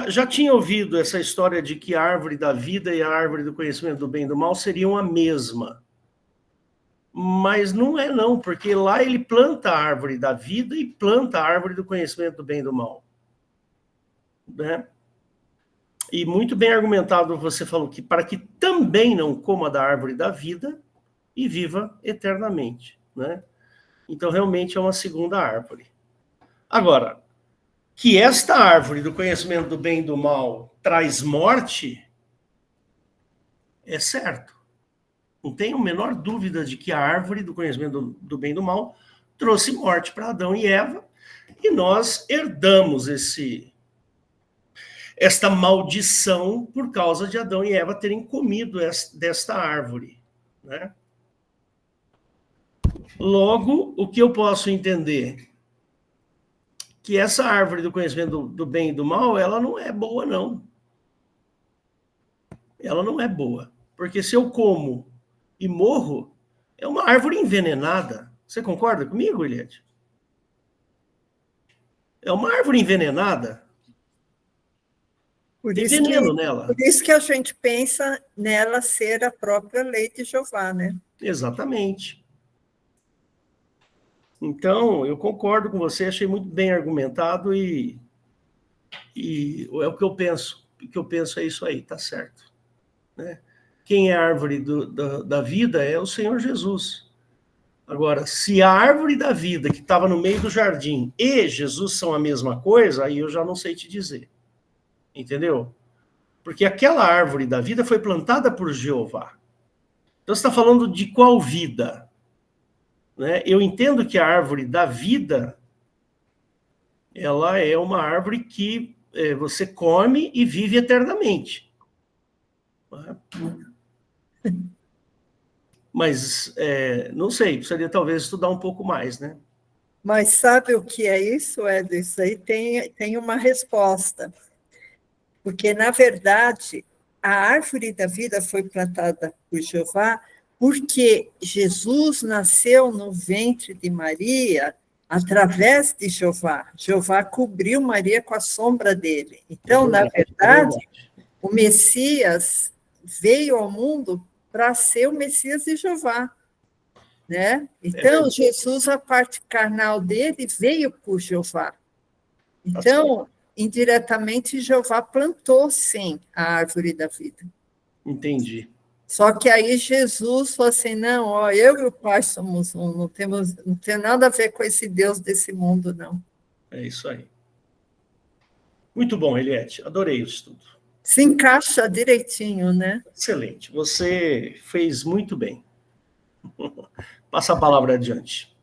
já tinha ouvido essa história de que a árvore da vida e a árvore do conhecimento do bem e do mal seriam a mesma. Mas não é não, porque lá ele planta a árvore da vida e planta a árvore do conhecimento do bem e do mal. Né? E muito bem argumentado, você falou que para que também não coma da árvore da vida e viva eternamente. Né? Então, realmente é uma segunda árvore. Agora, que esta árvore do conhecimento do bem e do mal traz morte, é certo. Não tenho a menor dúvida de que a árvore do conhecimento do bem e do mal trouxe morte para Adão e Eva, e nós herdamos esta maldição por causa de Adão e Eva terem comido desta árvore, né? Logo, o que eu posso entender? Que essa árvore do conhecimento do bem e do mal, ela não é boa, não. Ela não é boa. Porque se eu como e morro, é uma árvore envenenada. Você concorda comigo, Eliette? É uma árvore envenenada. Tem veneno nela. Por isso que a gente pensa nela ser a própria lei de Jeová, né? Exatamente. Então, eu concordo com você, achei muito bem argumentado e é o que eu penso. O que eu penso é isso aí, tá certo. Né? Quem é a árvore da vida é o Senhor Jesus. Agora, se a árvore da vida que estava no meio do jardim e Jesus são a mesma coisa, aí eu já não sei te dizer. Entendeu? Porque aquela árvore da vida foi plantada por Jeová. Então, você está falando de qual vida? Né? Eu entendo que a árvore da vida, ela é uma árvore que você come e vive eternamente. Mas, não sei, precisaria talvez estudar um pouco mais, né? Mas sabe o que é isso, Ed? Isso aí tem uma resposta. Porque, na verdade, a árvore da vida foi plantada por Jeová porque Jesus nasceu no ventre de Maria através de Jeová. Jeová cobriu Maria com a sombra dele. Então, na verdade, o Messias veio ao mundo para ser o Messias de Jeová. Né? Então, Jesus, a parte carnal dele, veio por Jeová. Então, indiretamente, Jeová plantou, sim, a árvore da vida. Entendi. Só que aí Jesus falou assim, não, ó, eu e o Pai somos um, não tem nada a ver com esse Deus desse mundo, não. É isso aí. Muito bom, Eliette, adorei o estudo. Se encaixa direitinho, né? Excelente, você fez muito bem. Passa a palavra adiante.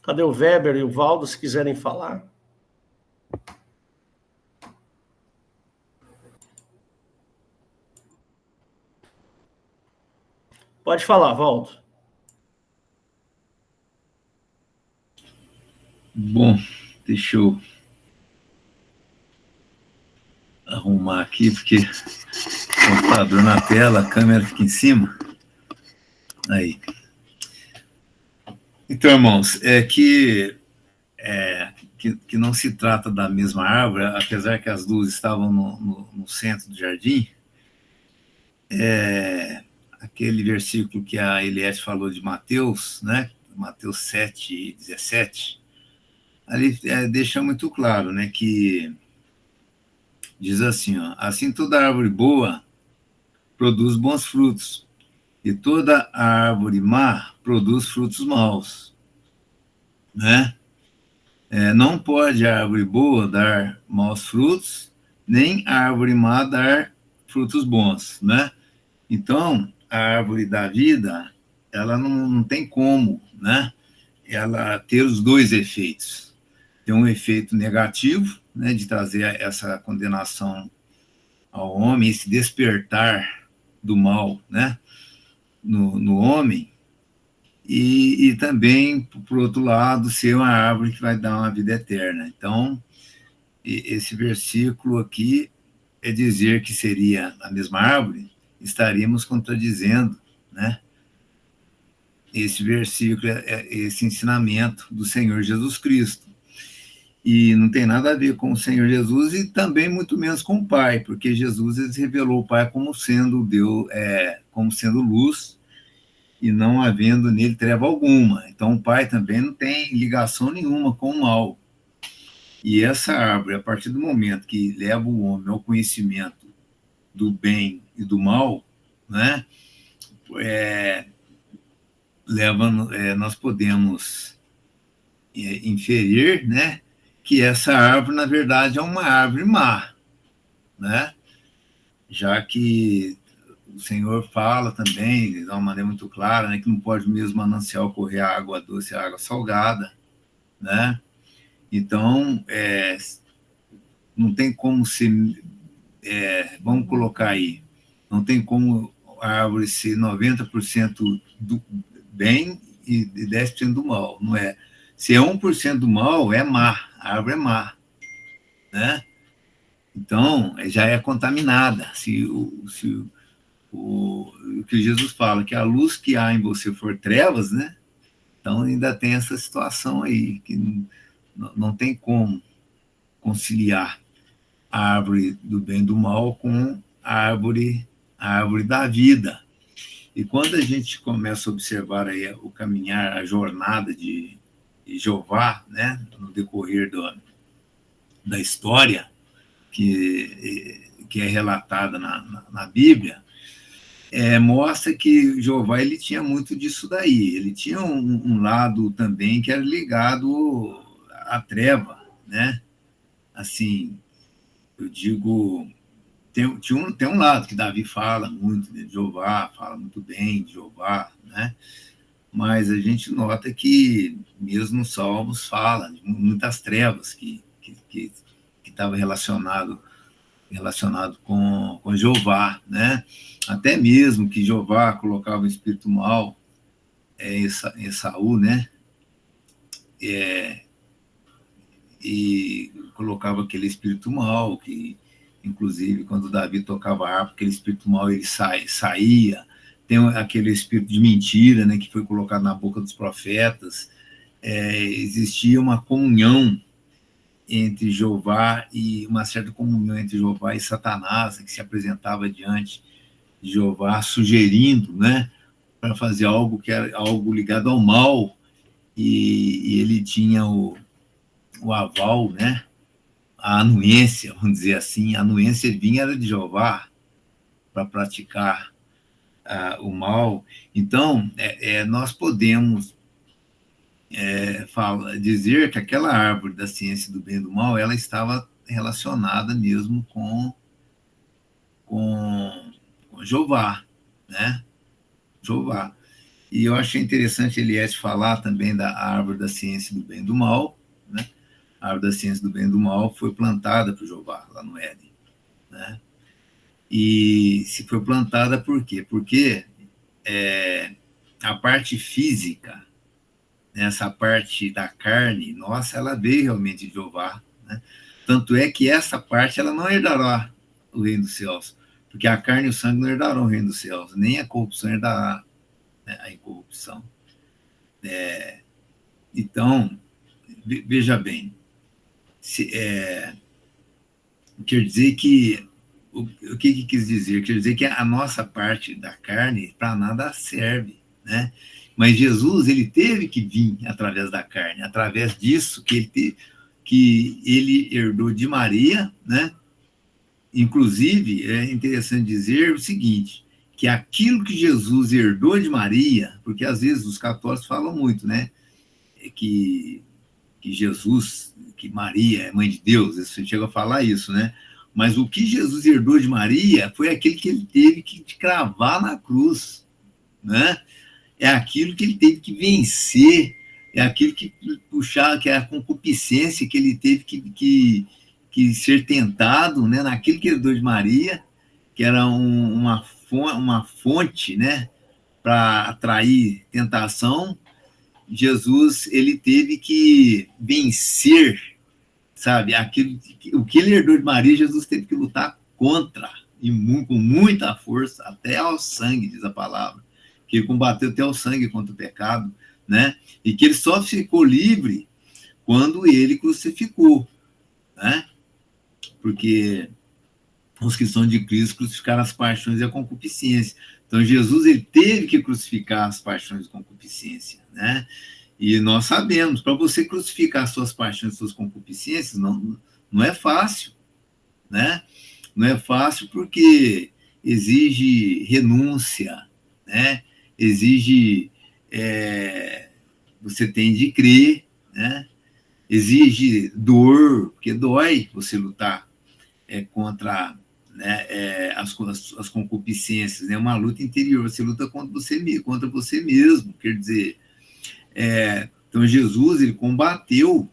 Cadê o Weber e o Valdo, se quiserem falar? Pode falar, Valdo. Bom, deixa eu arrumar aqui, porque o computador na tela, a câmera fica em cima. Aí. Então, irmãos, que não se trata da mesma árvore, apesar que as duas estavam no centro do jardim. Aquele versículo que a Eliette falou de Mateus, né? Mateus 7:17, ali deixa muito claro, né, que diz assim, ó, assim toda árvore boa produz bons frutos, e toda árvore má produz frutos maus, né? Não pode a árvore boa dar maus frutos, nem a árvore má dar frutos bons, né? Então, a árvore da vida, ela não tem como, né? Ela ter os dois efeitos. Tem um efeito negativo, né, de trazer essa condenação ao homem, esse despertar do mal, né, no homem, e também, por outro lado, ser uma árvore que vai dar uma vida eterna. Então, esse versículo aqui é dizer que seria a mesma árvore, estaríamos contradizendo, né, esse versículo, esse ensinamento do Senhor Jesus Cristo. E não tem nada a ver com o Senhor Jesus e também muito menos com o Pai, porque Jesus revelou o Pai como sendo Deus, como sendo luz e não havendo nele treva alguma. Então o Pai também não tem ligação nenhuma com o mal. E essa árvore, a partir do momento que leva o homem ao conhecimento do bem e do mal, né, nós podemos inferir, né, que essa árvore, na verdade, é uma árvore má, né? Já que o Senhor fala também, de uma maneira muito clara, né, que não pode mesmo manancial correr água doce e água salgada, né? Então, não tem como ser, vamos colocar aí, não tem como a árvore ser 90% do bem e 10% do mal, não é? Se é 1% do mal, é má, a árvore é má, né? Então, já é contaminada. O que Jesus fala, que a luz que há em você for trevas, né? Então, ainda tem essa situação aí, que não tem como conciliar a árvore do bem e do mal com a árvore da vida. E quando a gente começa a observar aí o caminhar, a jornada de Jeová, né, no decorrer da história que é relatada na Bíblia, mostra que Jeová ele tinha muito disso daí. Ele tinha um lado também que era ligado à treva, né? Assim, eu digo, tem um lado que Davi fala muito de Jeová, fala muito bem de Jeová, né? Mas a gente nota que mesmo os Salmos fala de muitas trevas que estava relacionado com Jeová, né? Até mesmo que Jeová colocava o espírito mal em Saul, né? E colocava aquele espírito mal, que inclusive quando Davi tocava a harpa, aquele espírito mal ele saía. Tem aquele espírito de mentira, né, que foi colocado na boca dos profetas. Existia uma comunhão entre Jeová e uma certa comunhão entre Jeová e Satanás, que se apresentava diante de Jeová, sugerindo, né, para fazer algo que era algo ligado ao mal, e ele tinha o aval, né, a anuência, vamos dizer assim, a anuência vinha era de Jeová para praticar o mal. Então, nós podemos dizer que aquela árvore da ciência do bem e do mal, ela estava relacionada mesmo com Jeová, né? Jeová. E eu achei interessante Eliés falar também da árvore da ciência do bem e do mal, né? A árvore da ciência do bem e do mal foi plantada por Jeová, lá no Éden, né? E se foi plantada por quê? Porque a parte física, essa parte da carne, nossa, ela veio realmente de Jeová, né? Tanto é que essa parte ela não herdará o reino dos céus, porque a carne e o sangue não herdarão o reino dos céus, nem a corrupção herdará, né, a incorrupção. Então, veja bem, quer dizer que o que quis dizer? Quer dizer que a nossa parte da carne para nada serve, né? Mas Jesus ele teve que vir através da carne, através disso que ele herdou de Maria, né? Inclusive, é interessante dizer o seguinte, que aquilo que Jesus herdou de Maria, porque às vezes os católicos falam muito, né? Que Jesus, que Maria é mãe de Deus, você chega a falar isso, né? Mas o que Jesus herdou de Maria foi aquele que ele teve que cravar na cruz, né? É aquilo que ele teve que vencer, é aquilo que puxar, que é a concupiscência que ele teve que ser tentado, né? Naquilo que ele herdou de Maria, que era uma fonte, né? Para atrair tentação. Jesus ele teve que vencer, sabe? O que ele herdou de Maria, Jesus teve que lutar contra, e com muita força, até ao sangue, diz a palavra, que ele combateu até ao sangue contra o pecado, né? E que ele só ficou livre quando ele crucificou, né? Porque os que são de Cristo crucificaram as paixões e a concupiscência. Então, Jesus ele teve que crucificar as paixões e concupiscência, né? E nós sabemos, para você crucificar as suas paixões e suas concupiscências, não é fácil, né? Não é fácil porque exige renúncia, né? Exige, você tem de crer, né? Exige dor, porque dói você lutar contra, né, as concupiscências, é, né? Uma luta interior, você luta contra você mesmo, quer dizer, então Jesus ele combateu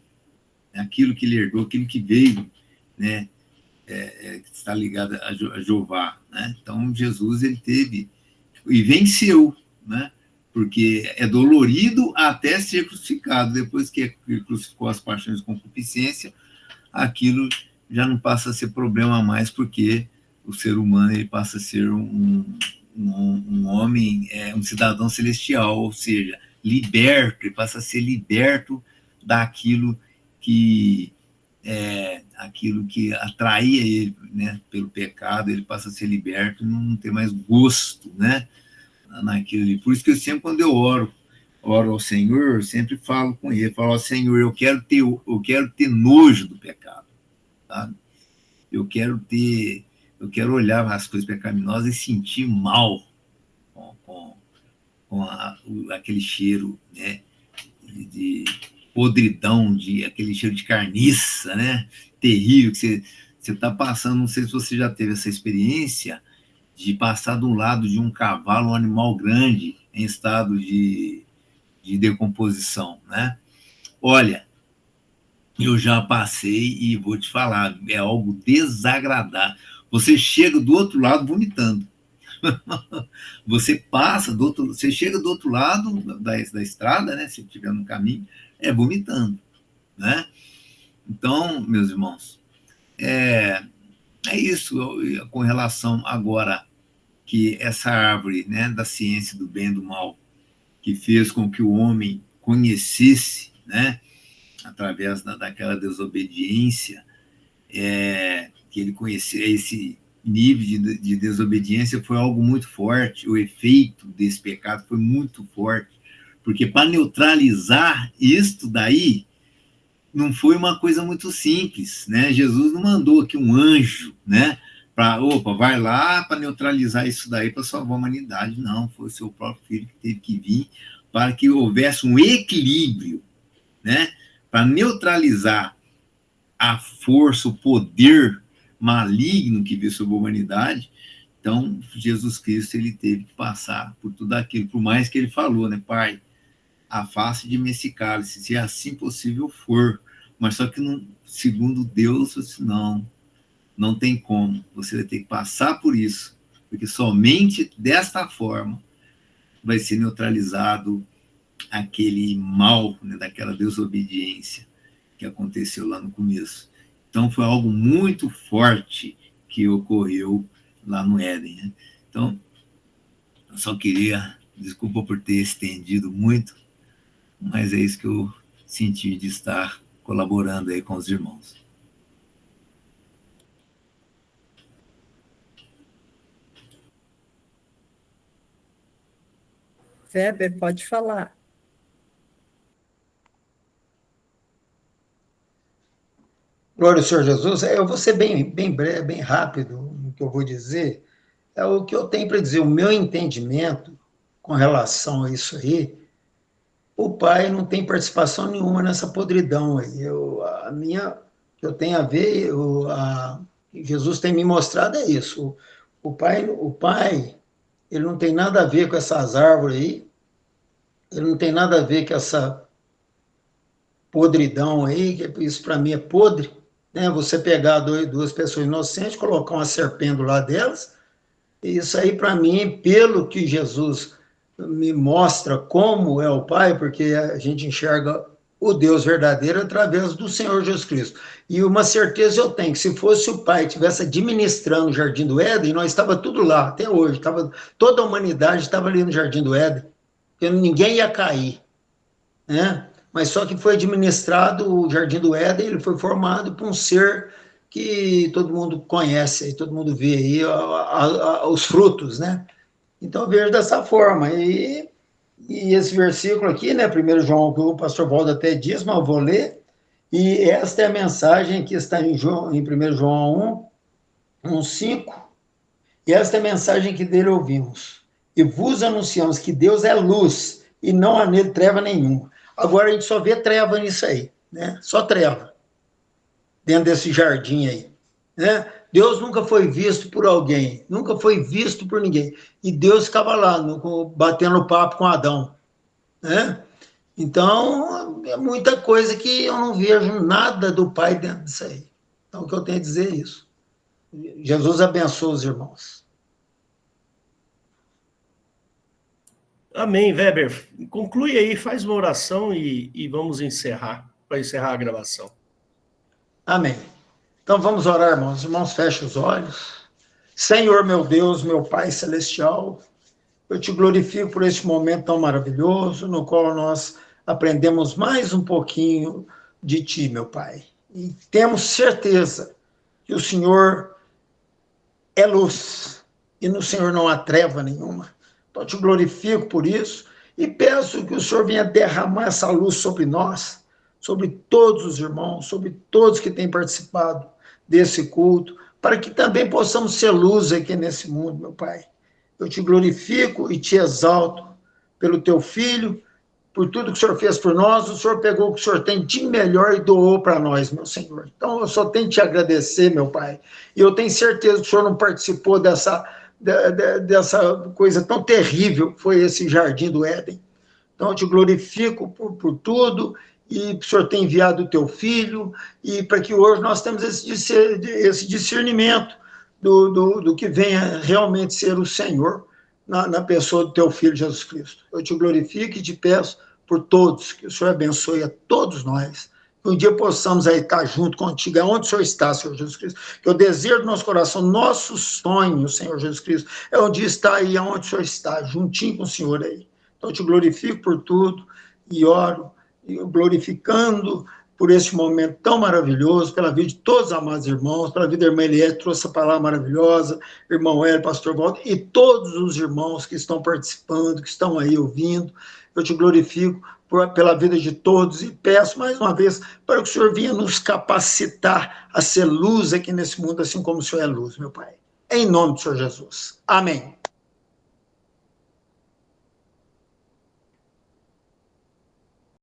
aquilo que ele herdou, aquilo que veio, né, que está ligada a Jeová, né? Então, Jesus, ele teve e venceu, né? Porque é dolorido até ser crucificado. Depois que crucificou as paixões de concupiscência, aquilo já não passa a ser problema mais, porque o ser humano ele passa a ser um homem, um cidadão celestial, ou seja, liberto, ele passa a ser liberto daquilo que atraía ele, né, pelo pecado. Ele passa a ser liberto e não tem mais gosto, né, naquilo ali. Por isso que eu sempre, quando eu oro ao Senhor, eu sempre falo com ele, falo: Senhor, eu quero ter nojo do pecado, sabe? Eu quero olhar as coisas pecaminosas e sentir mal com aquele cheiro, né, de podridão, aquele cheiro de carniça, né, terrível, que você está passando. Não sei se você já teve essa experiência de passar do lado de um cavalo, um animal grande, em estado de decomposição, né? Olha, eu já passei e vou te falar, é algo desagradável. Você chega do outro lado vomitando. Você você chega do outro lado da estrada, né? Se estiver no caminho, vomitando, né? Então, meus irmãos, é isso com relação agora que essa árvore, né, da ciência do bem e do mal, que fez com que o homem conhecesse, né, através daquela desobediência, que ele conhecia esse nível de desobediência, foi algo muito forte. O efeito desse pecado foi muito forte, porque para neutralizar isto daí, não foi uma coisa muito simples, né? Jesus não mandou aqui um anjo, né, vai lá para neutralizar isso daí, para salvar a humanidade. Não, foi o seu próprio filho que teve que vir para que houvesse um equilíbrio, né, para neutralizar a força, o poder maligno que veio sobre a humanidade. Então, Jesus Cristo, ele teve que passar por tudo aquilo, por mais que ele falou, né, Pai, afaste de mim esse cálice, se assim possível for. Mas só que, segundo Deus, não tem como. Você vai ter que passar por isso, porque somente desta forma vai ser neutralizado aquele mal, né, daquela desobediência que aconteceu lá no começo. Então, foi algo muito forte que ocorreu lá no Éden, né? Então, eu só queria, desculpa por ter estendido muito, mas é isso que eu senti de estar colaborando aí com os irmãos. Weber, pode falar. Glória ao Senhor Jesus. Eu vou ser bem breve, bem rápido no que eu vou dizer. É o que eu tenho para dizer, o meu entendimento com relação a isso aí. O pai não tem participação nenhuma nessa podridão aí. Que eu tenho a ver, Jesus tem me mostrado é isso. O pai, ele não tem nada a ver com essas árvores aí. Ele não tem nada a ver com essa podridão aí, que isso para mim é podre, né? Você pegar duas pessoas inocentes, colocar uma serpente do lado delas, isso aí para mim, pelo que Jesus me mostra como é o Pai, porque a gente enxerga o Deus verdadeiro através do Senhor Jesus Cristo. E uma certeza eu tenho, que se fosse o Pai que estivesse administrando o Jardim do Éden, nós estava tudo lá, até hoje, toda a humanidade estava ali no Jardim do Éden, porque ninguém ia cair, né? Mas só que foi administrado o Jardim do Éden, ele foi formado por um ser que todo mundo conhece, todo mundo vê aí os frutos, né? Então eu vejo dessa forma. E esse versículo aqui, né, 1 João, que o pastor Valdo até diz, mas eu vou ler, e esta é a mensagem que está em 1 João 1:5, e esta é a mensagem que dele ouvimos. E vos anunciamos que Deus é luz, e não há nele treva nenhuma. Agora a gente só vê treva nisso aí, né? Só treva dentro desse jardim aí, né? Deus nunca foi visto por alguém, nunca foi visto por ninguém. E Deus ficava lá, batendo papo com Adão, né? Então, é muita coisa que eu não vejo nada do Pai dentro disso aí. Então, o que eu tenho a dizer é isso. Jesus abençoe os irmãos. Amém, Weber. Conclui aí, faz uma oração e vamos encerrar, para encerrar a gravação. Amém. Então vamos orar, irmãos. Os irmãos, fechem os olhos. Senhor, meu Deus, meu Pai Celestial, eu te glorifico por este momento tão maravilhoso, no qual nós aprendemos mais um pouquinho de Ti, meu Pai. E temos certeza que o Senhor é luz, e no Senhor não há treva nenhuma. Então eu te glorifico por isso, e peço que o Senhor venha derramar essa luz sobre nós, sobre todos os irmãos, sobre todos que têm participado desse culto, para que também possamos ser luz aqui nesse mundo, meu Pai. Eu te glorifico e te exalto pelo teu Filho, por tudo que o Senhor fez por nós. O Senhor pegou o que o Senhor tem de melhor e doou para nós, meu Senhor. Então, eu só tenho que te agradecer, meu Pai. E eu tenho certeza que o Senhor não participou dessa coisa tão terrível que foi esse jardim do Éden. Então, eu te glorifico por tudo, e o Senhor tem enviado o teu Filho, e para que hoje nós temos esse discernimento do que venha realmente ser o Senhor na pessoa do teu Filho Jesus Cristo. Eu te glorifico e te peço por todos, que o Senhor abençoe a todos nós, que um dia possamos aí estar junto contigo, onde o Senhor está, Senhor Jesus Cristo, que o desejo do nosso coração, nosso sonho, Senhor Jesus Cristo, é um dia estar aí, onde o Senhor está, juntinho com o Senhor aí. Então eu te glorifico por tudo, e oro, glorificando por este momento tão maravilhoso, pela vida de todos os amados irmãos, pela vida da irmã Eliette, trouxe a palavra maravilhosa, irmão Hélio, pastor Walter, e todos os irmãos que estão participando, que estão aí ouvindo. Eu te glorifico pela vida de todos e peço mais uma vez para que o Senhor venha nos capacitar a ser luz aqui nesse mundo, assim como o Senhor é luz, meu Pai. Em nome do Senhor Jesus. Amém.